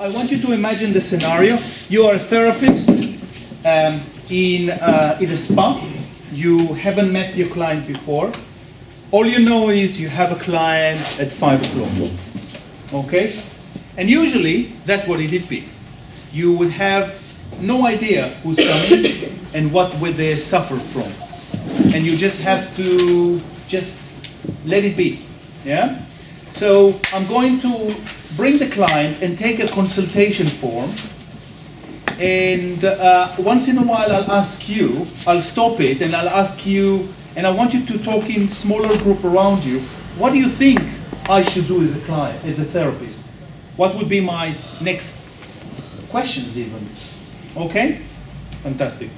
I want you to imagine the scenario. You are a therapist in a spa. You haven't met your client before. All you know is you have a client at 5 o'clock. Okay? And usually, that's what it would be. You would have no idea who's coming and what would they suffer from. And you just have to just let it be. Yeah? So I'm going to bring the client and take a consultation form. And once in a while I'll ask you, I'll stop it and I'll ask you, and I want you to talk in smaller group around you. What do you think I should do as a client, as a therapist? What would be my next questions even? Okay? Fantastic.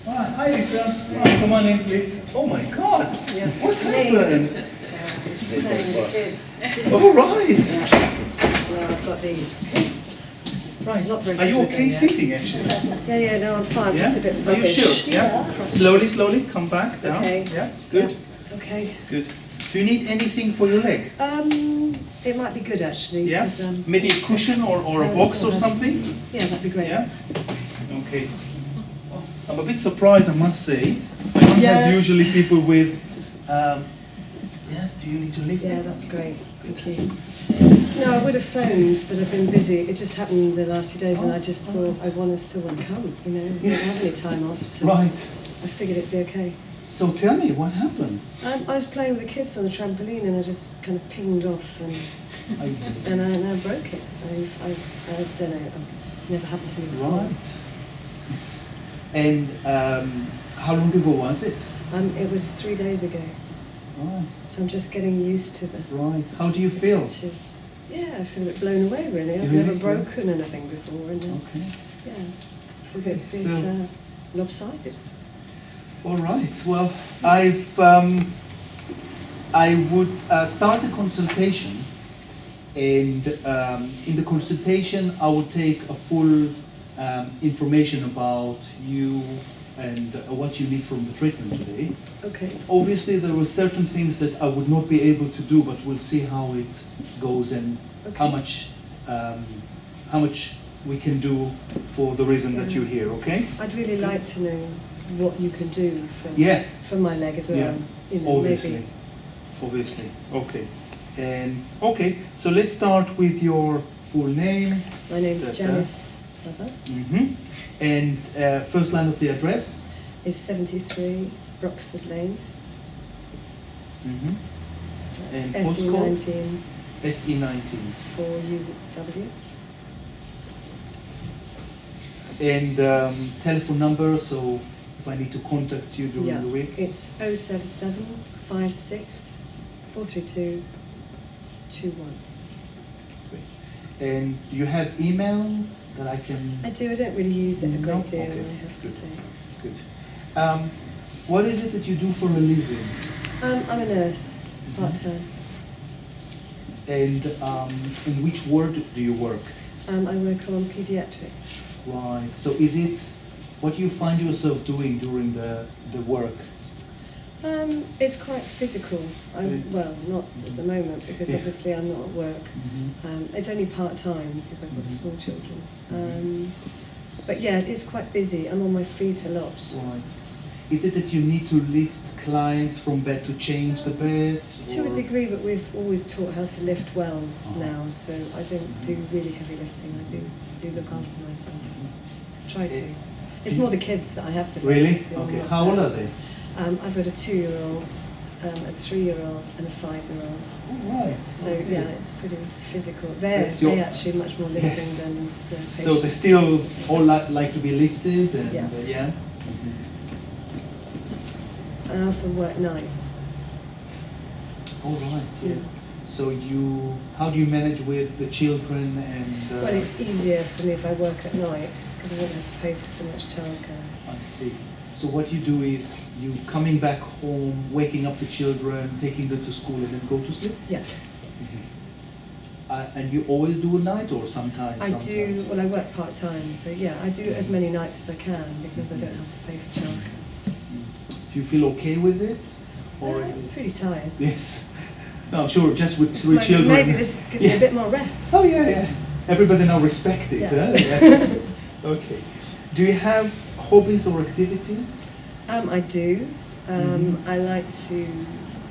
Hi Lisa. Come on in please. Oh my God. Yeah. What's happened? Kids. All right. Well, I've got these. Right. Not very Are you good okay looking, sitting actually? Yeah, no, I'm fine. Yeah? Just a bit Are you rubbish. sure? Yeah. Slowly, come back down. Okay. Yeah. Good. Yeah. Okay. Good. Do you need anything for your leg? It might be good actually. Yeah. 'Cause, Maybe a cushion or a box or something? Yeah, that'd be great. Yeah. Okay. I'm a bit surprised, I must say. I don't have usually people with. Yeah. Do you need to lift Yeah, it? that's great. Thank you. No, I would have phoned, but I've been busy. It just happened the last few days, and I just thought I still want to come. You know, I don't have any time off, so Right. I figured it'd be okay. So tell me, what happened? I was playing with the kids on the trampoline, and I just kind of pinged off, and I broke it. I don't know. It's never happened to me before. Right. Yes. And how long ago was it? It was 3 days ago, Right. so I'm just getting used to the. Right. How do you feel? Which is, yeah, I feel a bit blown away. Really, I've Really? never broken anything before, and Okay. yeah, I feel a bit So- lopsided. All right. Well, I would start the consultation, and in the consultation, I would take a full information about you and what you need from the treatment today. Okay. Obviously, there were certain things that I would not be able to do, but we'll see how it goes and how much we can do for the reason that you're here. Okay? I'd really like to know what you can do for my leg as well. Yeah. You know, Obviously. maybe. Obviously. Okay. And okay, so let's start with your full name. My name's Janice. Mm-hmm. And first line of the address. Is 73 Broxford Lane. Mm-hmm. And That's postcode? SE19 SE19. 4UW. And telephone number, so if I need to contact you during the week. It's 077 56 432 21. Great. And do you have email that I can... I do. I don't really use it a No? great deal, Okay. I have to Good. say. Good. What is it that you do for a living? I'm a nurse, part-time. And in which ward do you work? I work on paediatrics. Right. So is it, what do you find yourself doing during the work? It's quite physical. Well, not at the moment because Yeah. obviously I'm not at work. Mm-hmm. It's only part-time because I've got small children. But yeah, it's quite busy. I'm on my feet a lot. Right. Is it that you need to lift clients from bed to change the bed? To a or- degree, but we've always taught how to lift well Uh-huh. now, so I don't do really heavy lifting. I do look after myself. Try to. It's more the kids that I have to. Really? lift, Okay. not How old them. are they? I've got a 2-year-old, a 3-year-old, and a 5-year-old. Oh, right. So Okay. yeah, it's pretty physical. That's They your- actually much more lifting Yes. than the patients. So they still all like to be lifted and Yeah. yeah? And I often work nights. All right. Yeah. So how do you manage with the children and? Well, it's easier for me if I work at night because I don't have to pay for so much childcare. I see. So what you do is you coming back home, waking up the children, taking them to school, and then go to sleep. Yeah. And you always do a night, or sometimes? I do. Well, I work part time, so yeah, I do as many nights as I can because I don't have to pay for childcare. Do you feel okay with it, or? I'm pretty tired. Yes. No, I'm sure just with Just three children. Maybe this gives me a bit more rest. Oh yeah, yeah. Everybody now respect it. Yes. Huh? Yeah. Okay. Do you have hobbies or activities? I do. I like to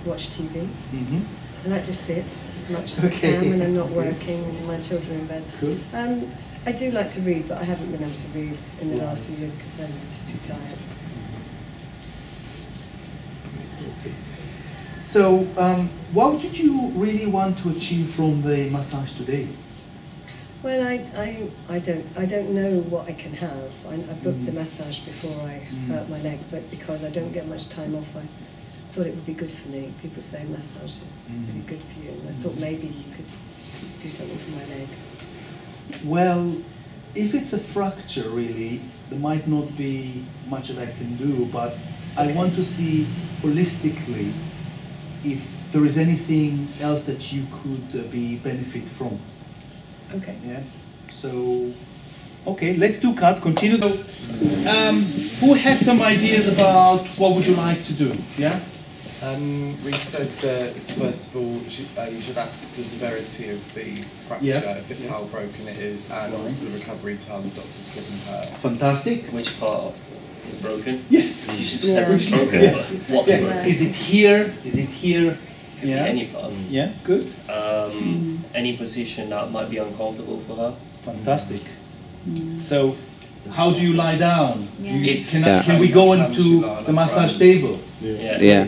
watch TV. Mm-hmm. I like to sit as much as I Okay. can when I'm not working and my children are in bed. Good. I do like to read, but I haven't been able to read in the last few years because I'm just too tired. Okay. So, what did you really want to achieve from the massage today? Well, I don't know what I can have. I booked the massage before I hurt my leg, but because I don't get much time off, I thought it would be good for me. People say massage is really good for you, and I thought maybe you could do something for my leg. Well, if it's a fracture, really, there might not be much that I can do, but I want to see holistically if there is anything else that you could be benefit from. Okay. Yeah. So, okay, let's do cut. Continue. So, who had some ideas about what would you like to do? Yeah. We said that first of all, you should ask the severity of the fracture, how broken it is, and also the recovery time the doctor's given her. Fantastic. Which part is broken? Yes. You should Yeah. check which broken. Yes. What Yeah. broken? Is it here? Is it here? Could be any part. Yeah. Good. Any position that might be uncomfortable for her. Fantastic. So, how do you lie down? If- Can we go into the massage table? Yeah.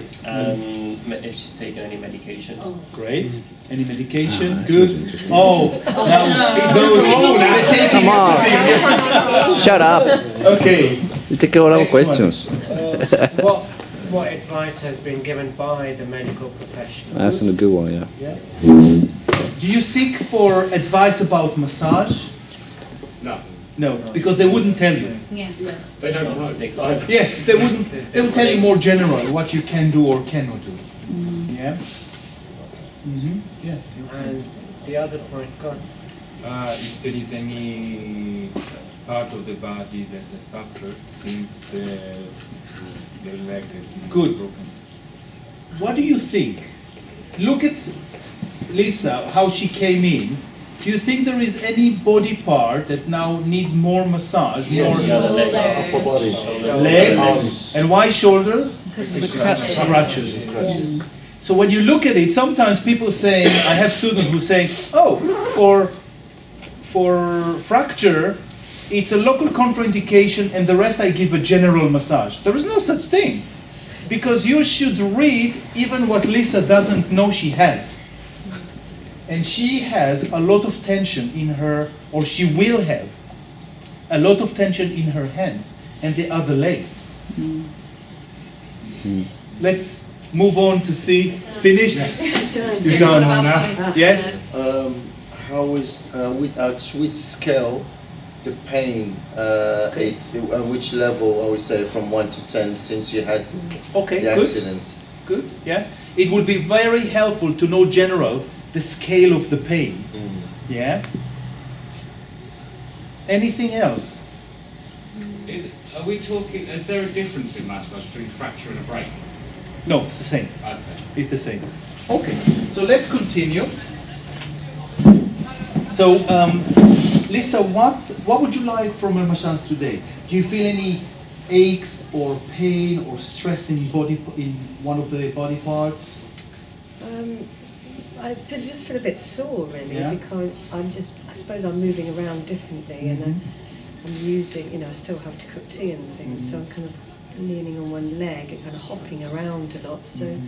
If she's taken any medication. Great. Any medication? Good. Oh, now those. Come on. Shut up. Okay. You take all our Next one. questions. What advice has been given by the medical professional? That's a good one, yeah. Yeah. Do you seek for advice about massage? No. No, because they wouldn't tell you. Yeah. They don't know. They can't. Yes, they wouldn't. They would tell you more general what you can do or cannot do. Yeah. Yeah. And the other point, God, If there is any part of the body that has suffered since the leg has been Good. broken. What do you think? Look at Lisa, how she came in. Do you think there is any body part that now needs more massage? More legs? And why shoulders? Because of the Crutches. So when you look at it, sometimes people say, I have students who say, oh, for fracture, it's a local contraindication and the rest I give a general massage. There is no such thing. Because you should read even what Lisa doesn't know she has. And she has a lot of tension in her, or she will have a lot of tension in her hands and the other legs. Let's move on to see. Finished? You're done. Yes? How is at which scale the pain? At which level? I would say from 1 to 10 since you had Okay, the good. accident. Good, yeah. It would be very helpful to know general the scale of the pain. Yeah. Anything else? Are we talking, is there a difference in massage between fracture and a break? No, it's the same. Okay. It's the same. Okay, so let's continue. So, Lisa, what would you like from a massage today? Do you feel any aches or pain or stress in one of the body parts? I just feel a bit sore really because I suppose I'm moving around differently and I'm using, I still have to cook tea and things, so I'm kind of leaning on one leg and kind of hopping around a lot. So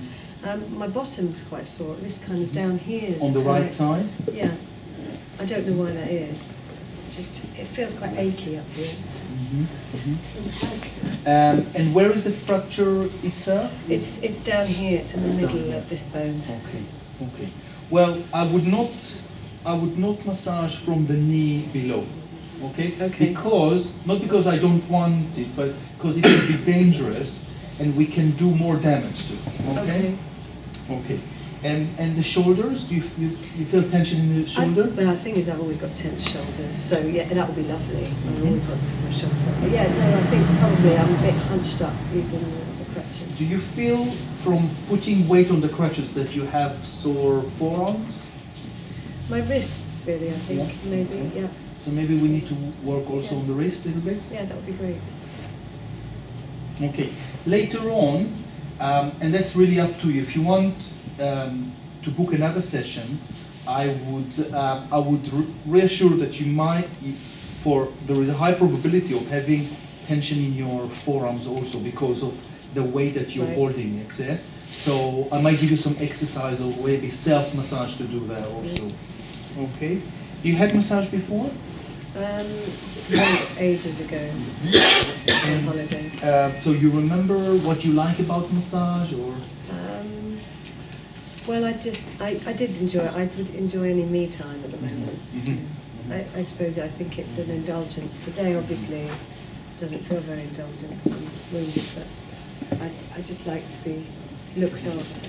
my bottom's quite sore. This kind of down here is On the right side? Yeah. I don't know why that is. It's just, it feels quite achy up here. And where is the fracture itself? It's down here. It's in the middle of this bone. Okay. Well, I would not massage from the knee below. Okay? Because not because I don't want it, but because it can be dangerous and we can do more damage to it. Okay. And the shoulders, do you feel tension in the shoulder? Well, the thing is, I've always got tense shoulders, so yeah, that would be lovely. I always want to put my shoulders up. But yeah, no, I think probably I'm a bit hunched up using the crutches. fractures. Do you feel from putting weight on the crutches that you have sore forearms? My wrists, really, I think, Yeah. maybe, Okay. yeah. So maybe we need to work also Yeah. on the wrist a little bit? Yeah, that would be great. Okay. Later on, and that's really up to you. If you want to book another session, I would reassure that you might, there is a high probability of having tension in your forearms also because of the way that you're Right. holding it. Yeah? So I might give you some exercise or maybe self-massage to do that also. Okay. You had massage before? Once, ages ago, on holiday. So you remember what you like about massage or? Well, I did enjoy it. I would enjoy any me time at the moment. I suppose I think it's an indulgence. Today, obviously, doesn't feel very indulgent because I'm wounded, but I just like to be looked after.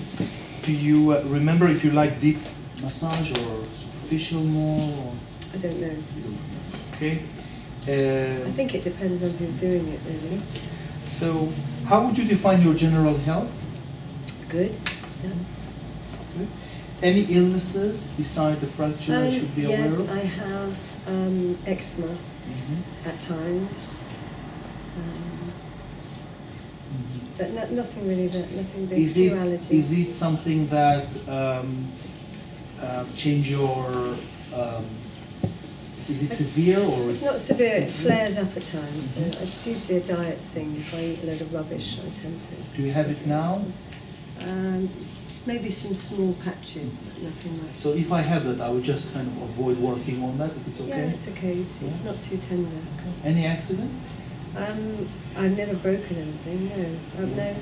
Do you remember if you like deep massage or superficial more? Or? I don't know. Okay. I think it depends on who's doing it, really. So, how would you define your general health? Good. Yeah. Any illnesses beside the fracture I should be aware yes, of? I have eczema Mhm. at times. Mhm. But nothing really, nothing big. Is Few it, allergies. is it something that change your, is it severe or It's not severe, it flares up at times. So it's usually a diet thing. If I eat a load of rubbish, I tend to. Do you have it now? It's maybe some small patches, but nothing much. So if I have that, I would just kind of avoid working on that if it's okay? Yeah, it's okay. It's not too tender. Any accidents? I've never broken anything, no. No.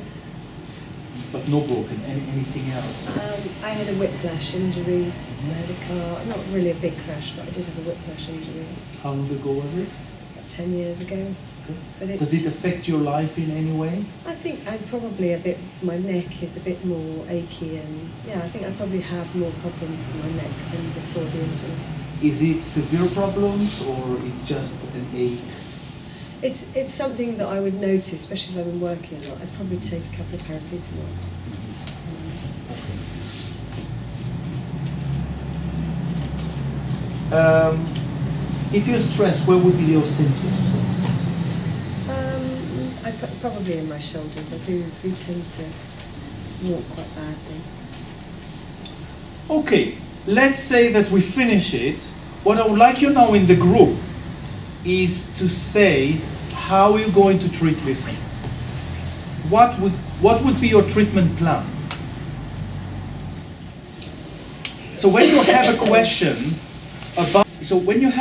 But no broken, anything else? I had a whiplash injury. I had a car, not really a big crash, but I did have a whiplash injury How long ago was it? about 10 years ago. Okay. But it's, Does it affect your life in any way? I think I'm probably my neck is a bit more achy, and yeah, I think I probably have more problems with my neck than before the injury. Is it severe problems or it's just an ache? It's something that I would notice, especially if I've been working a lot. I'd probably take a couple of paracetamol. If you're stressed, what would be your symptoms? Probably in my shoulders. I do tend to walk quite badly. Okay, let's say that we finish it. What I would like you now in the group is to say how you're going to treat this. What would be your treatment plan? So when you have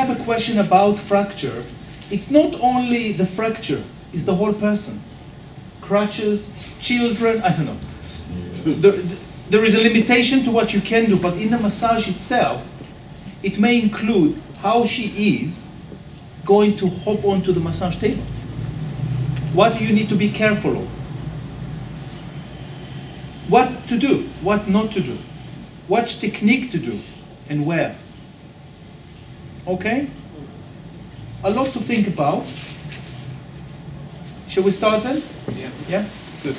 a question about fracture, it's not only the fracture, it's the whole person. Crutches, children, I don't know. There is a limitation to what you can do, but in the massage itself, it may include how she is going to hop onto the massage table. What do you need to be careful of? What to do, what not to do, what technique to do, and where. Okay? A lot to think about. Shall we start then? Yeah. Yeah? Good.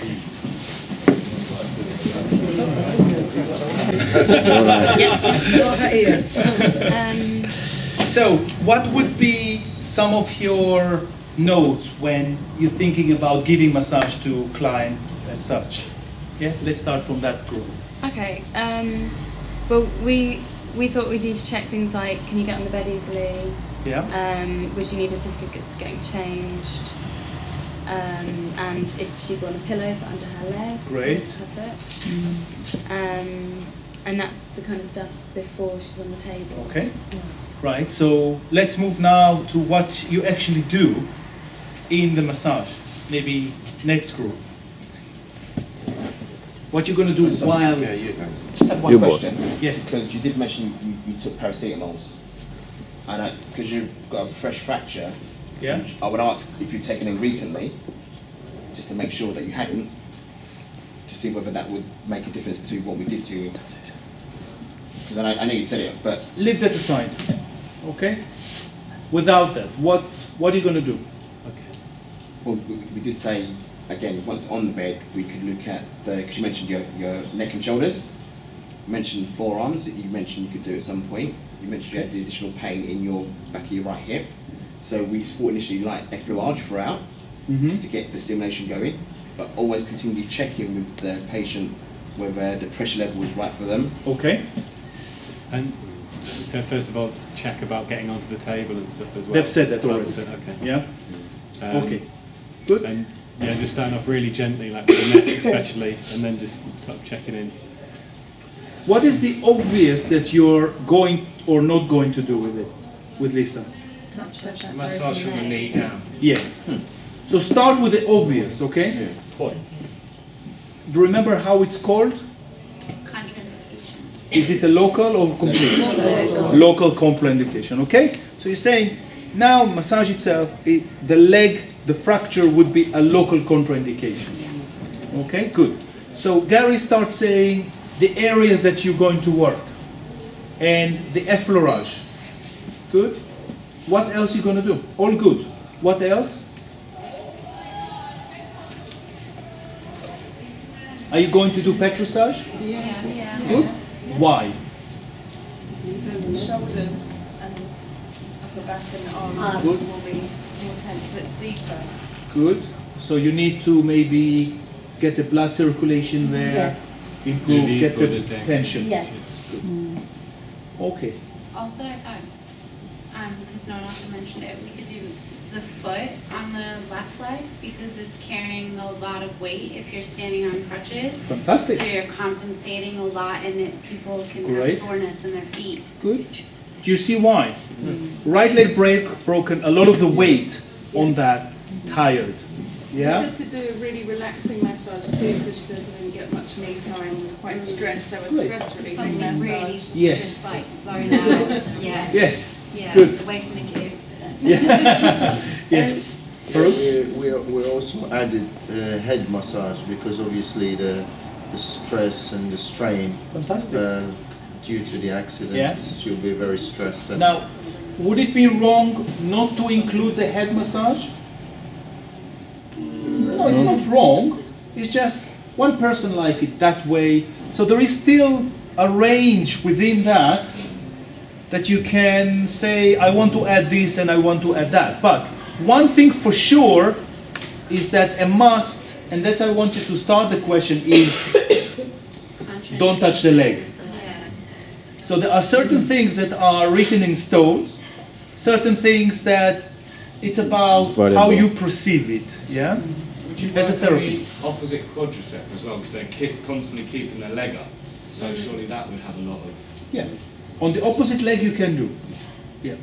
So, what would be some of your notes when you're thinking about giving massage to client as such? Yeah, let's start from that group. Okay. Well, we thought we'd need to check things like, can you get on the bed easily? Yeah. Would you need assistance getting changed? And if she'd want a pillow for under her leg. Great. Perfect. And that's the kind of stuff before she's on the table. Okay. Right. So let's move now to what you actually do in the massage. Maybe next group. What you're going to do while. Yeah, you go. Just had one Your boy. question. Yes. Because you did mention you took paracetamols. And because you've got a fresh fracture, Yeah. I would ask if you'd taken them recently, just to make sure that you hadn't, to see whether that would make a difference to what we did to you. Because I know you said it, but... Leave that aside. Okay? Without that, what are you going to do? Well, we did say again, once on the bed, we could look at because you mentioned your neck and shoulders. You mentioned forearms that you mentioned you could do at some point. You mentioned you had the additional pain in your back of your right hip. So we thought initially like effleurage throughout, just to get the stimulation going, but always continually checking with the patient whether the pressure level was right for them. Okay. And so first of all, check about getting onto the table and stuff as well. They've said that already. Okay. Yeah. Okay. Good. And yeah, just starting off really gently, like with the neck especially, and then just sort of checking in. What is the obvious that you're going or not going to do with it, with Lisa? Massage from the knee down. Yes. So start with the obvious, okay? Point. Do you remember how it's called? Contraindication. Is it a local or complete? Local contraindication, okay? So you're saying now massage itself, the leg, the fracture would be a local contraindication. Okay, good. So Gary starts saying the areas that you're going to work and the effleurage. Good. What else are you going to do? All good. What else? Are you going to do petrissage? Yeah. Good. Why? Shoulders and upper back and arms Good. will be more tense. It's deeper. Good. So you need to maybe get the blood circulation there, improve, Release get all the the tension. tension. Yeah. Okay. Also, I thought, because no one else mentioned it, we could do the foot on the left leg because it's carrying a lot of weight if you're standing on crutches. Fantastic. So you're compensating a lot, and people can Great. have soreness in their feet. Good. Do you see why? Right leg broken, a lot of the weight on that, tired. Yeah? We said to do a really relaxing massage too because she said we didn't get much me time, was quite stressed, so a stress relieving Something massage. really Yes. just like zone out. Yeah. Yes. Yeah. Good. Away from the kids. Yes. We also added head massage because obviously the stress and the strain Fantastic. due to the accident, Yes. she'll be very stressed. And Now, would it be wrong not to include the head massage? No, it's not wrong. It's just one person like it that way. So there is still a range within that you can say, I want to add this and I want to add that. But one thing for sure is that a must, and that's how I wanted to start the question, is don't touch the leg. So there are certain things that are written in stones, certain things that it's about how you perceive it, yeah? Would you As a work on therapist. the opposite quadricep as well, because they're constantly keeping their leg up, so surely that would have a lot of... Yeah. On the opposite leg you can do. Yeah.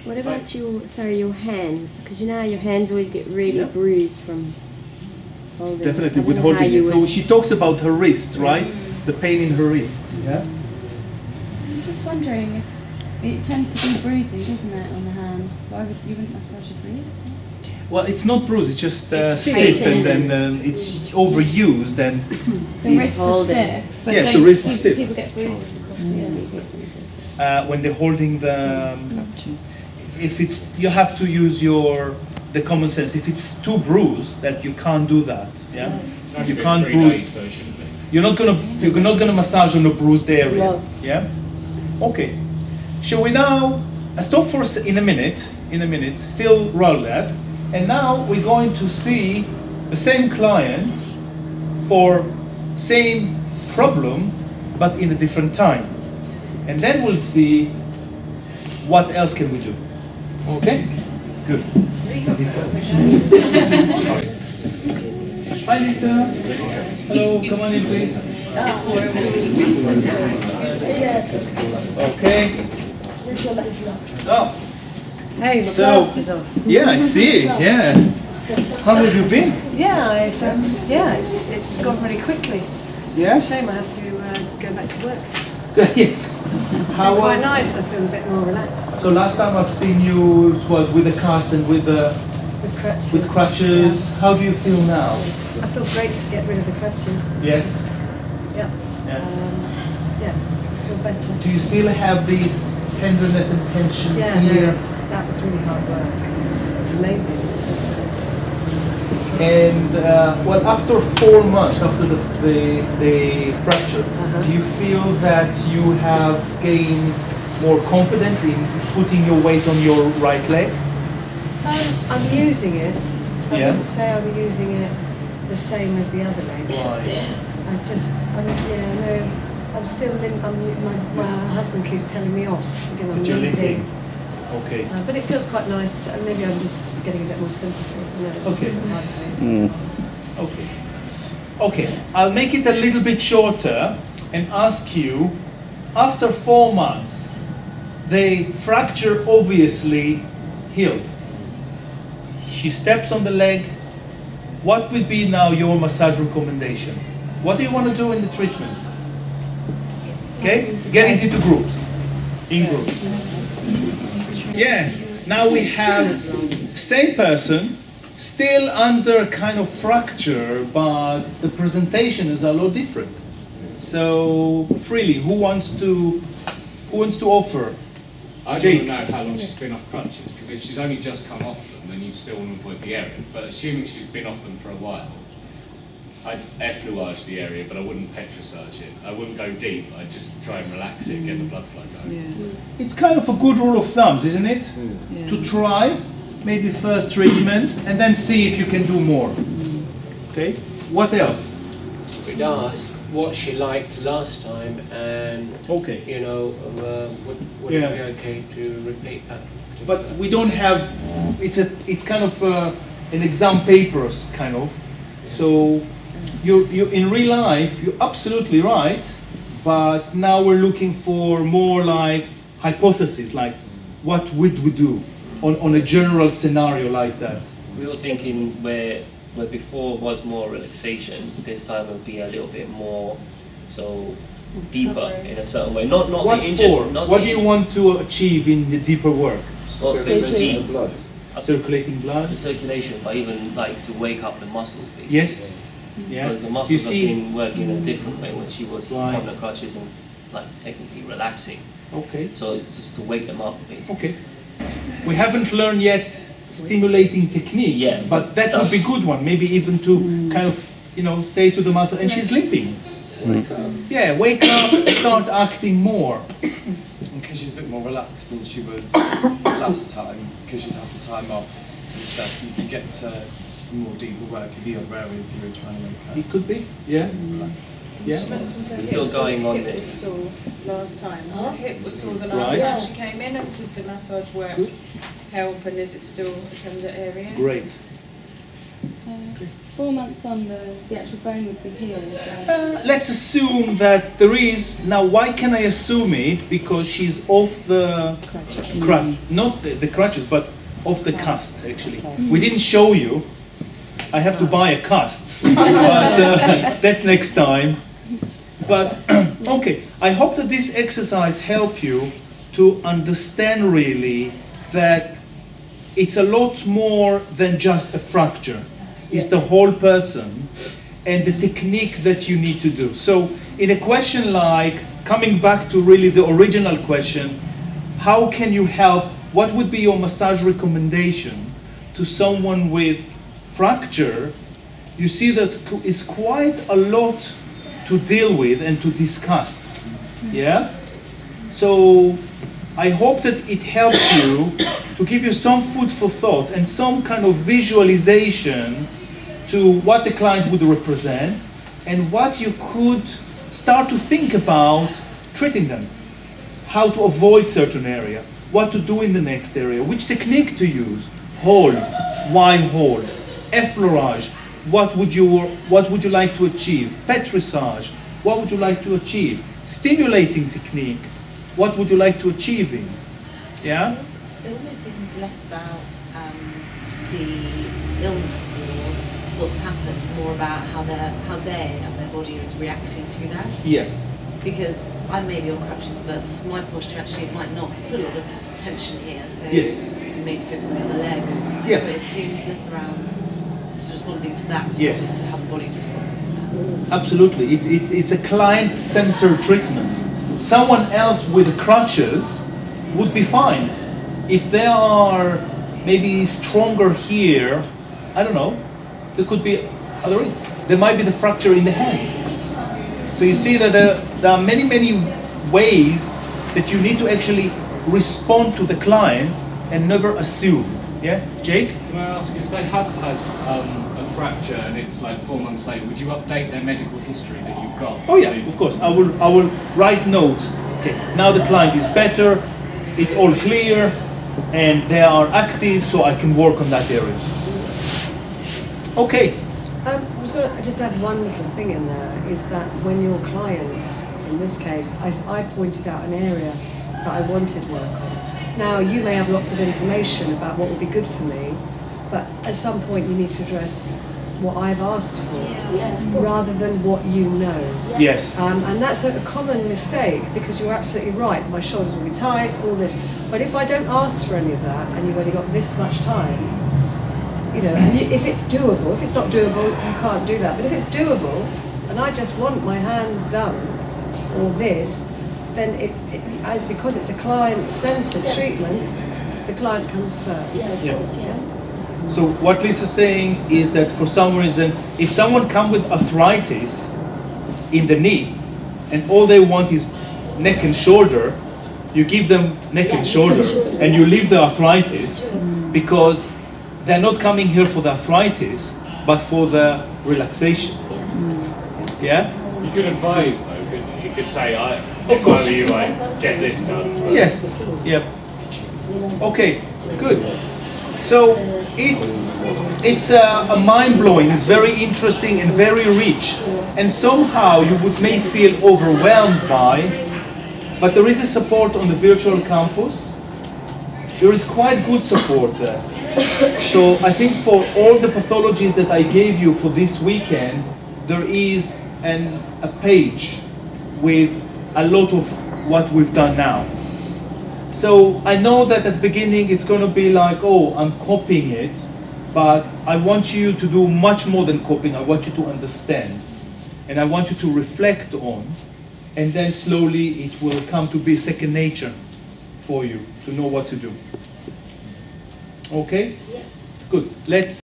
What about your hands? Because you know your hands always get really bruised from holding. Definitely I with don't know how holding you it. So would- she talks about her wrist, right? The pain in her wrist. Yeah. I'm just wondering if it tends to be bruising, doesn't it, on the hand? Why would you wouldn't massage a bruise? Well, it's not bruised. It's just It's stiff, and stiff. then it's overused. And The wrist is stiff. But yes, don't the wrist is people- stiff. People get bruises across the when they're holding the, if it's, you have to use the common sense. If it's too bruised, that you can't do that. Yeah. You can't bruise. So it shouldn't be. You're not gonna massage on a bruised area. Yeah. Okay. Shall we now stop for in a minute? Still roll that, and now we're going to see the same client for same problem, but in a different time, and then we'll see what else can we do. Okay. Good. Hi, Lisa. Hello. Come on in, please. Okay. Oh. Hey, my So, plaster's off. yeah, I see. Yeah. How have you been? Yeah, it's gone really quickly. Yeah? Shame I have to go back to work. Yes. It's How been quite was? nice. I feel a bit more relaxed. So last time I've seen you it was with the cast and with crutches. With crutches. How do you feel now? I feel great to get rid of the crutches. Yes. Yeah. Yeah. Yeah. I feel better. Do you still have this tenderness and tension Yeah, here? that was really hard work. It's amazing. And well, after 4 months after the fracture, do you feel that you have gained more confidence in putting your weight on your right leg? I'm using it. I Yeah. wouldn't say I'm using it the same as the other leg. I'm still limp. My husband keeps telling me off because I'm That you're limping. limping. Okay. But it feels quite nice. Maybe I'm just getting a bit more sympathy. Okay. Mm. Okay. Okay, I'll make it a little bit shorter and ask you, after 4 months, the fracture obviously healed. She steps on the leg. What would be now your massage recommendation? What do you want to do in the treatment? Okay, get it into groups, in groups. Yeah, now we have same person, still under kind of fracture, but the presentation is a lot different. So freely, who wants to offer? I Jake. don't know how long she's been off crutches, because if she's only just come off them, then you'd still want to avoid the area. But assuming she's been off them for a while, I'd effleurage the area, but I wouldn't petrissage it. I wouldn't go deep. I'd just try and relax it, get the blood flow going. It's kind of a good rule of thumb, isn't it? To try, maybe first treatment, and then see if you can do more. Okay, what else? We'd ask what she liked last time, and you know, would it be okay to repeat that? But we don't have. It's kind of an exam papers kind of. So you in real life you're absolutely right, but now we're looking for more like hypotheses, like what would we do on a general scenario like that. We were thinking where before was more relaxation, this time would be a little bit more so deeper in a certain way. Not What the injury. for? Not What the do you injury. want to achieve in the deeper work? Circulating blood. Circulating blood. The circulation, but even like to wake up the muscles. Basically. Yes. Yeah. Because the You muscles see- have been working in a different way when she was Right. on the crutches and like technically relaxing. Okay. So it's just to wake them up basically. Okay. We haven't learned yet stimulating technique. Yeah, But that would be a good one. Maybe even to kind of say to the muscle, and she's limping. Wake up. Yeah, wake up, start acting more. Because she's a bit more relaxed than she was last time, because she's had the time off and stuff, you can get to some more deeper work in the other areas you were trying to make up. It could be, yeah. Relaxed. Yeah. We're still going on Hip was this. sore last time. Her hip was sore the last Right. time she came in, and did the massage work help, and is it still a tender area? Great. 4 months on, the actual bone would be healed. Let's assume that there is. Now, why can I assume it? Because she's off the crutch, not the crutches, but off the cast, actually. We didn't show you. I have to buy a cast, but that's next time. But, okay, I hope that this exercise helps you to understand really that it's a lot more than just a fracture. It's the whole person and the technique that you need to do. So in a question like, coming back to really the original question, how can you help, what would be your massage recommendation to someone with fracture? You see that it's quite a lot to deal with and to discuss, yeah? So I hope that it helps you to give you some food for thought and some kind of visualization to what the client would represent and what you could start to think about treating them. How to avoid certain area, what to do in the next area, which technique to use, hold, why hold, effleurage, what would you like to achieve, petrissage, what would you like to achieve, stimulating technique, what would you like to achieve in, yeah? It almost seems less about the illness or what's happened, more about how they and their body is reacting to that. Yeah. Because I may be on crutches, but for my posture actually it might not put a lot of tension here, so Yes. you may focus on the other leg or something, Yeah. but it seems less around just responding to that, responding Yes. to how the body's responding to that. Absolutely, it's a client-centered treatment. Someone else with crutches would be fine. If they are maybe stronger here, I don't know, There could be other. There might be the fracture in the hand. So you see that there are many ways that you need to actually respond to the client and never assume. Yeah, Jake? Can I ask, if they have had a fracture and it's like 4 months later, would you update their medical history that you've got? Oh yeah, of course. I will write notes. Okay, now the client is better, it's all clear, and they are active, so I can work on that area. Okay. I was going to just add one little thing in there, is that when your clients, in this case, I pointed out an area that I wanted work on. Now, you may have lots of information about what would be good for me, but at some point you need to address what I've asked for, rather than what you know. Yes. And that's a common mistake, because you're absolutely right, my shoulders will be tight, all this. But if I don't ask for any of that, and you've only got this much time, you know, and if it's doable, if it's not doable, you can't do that. But if it's doable, and I just want my hands done, or this, then because it's a client-centered treatment, the client comes first. Yeah, of course, yeah. So what Lisa's saying is that for some reason, if someone comes with arthritis in the knee, and all they want is neck and shoulder, you give them neck and shoulder, and you leave the arthritis, because they're not coming here for the arthritis, but for the relaxation. Yeah? You could advise though, couldn't you? You could say, of course. Whether you get this done. But yes. Yep. Okay. Good. So it's a mind-blowing. It's very interesting and very rich, and somehow you may feel overwhelmed by. But there is a support on the virtual campus. There is quite good support there. So I think for all the pathologies that I gave you for this weekend, there is a page with a lot of what we've done now. So I know that at the beginning it's going to be like, oh, I'm copying it, but I want you to do much more than copying. I want you to understand, and I want you to reflect on, and then slowly it will come to be second nature for you to know what to do. Okay? Yeah. Good. Let's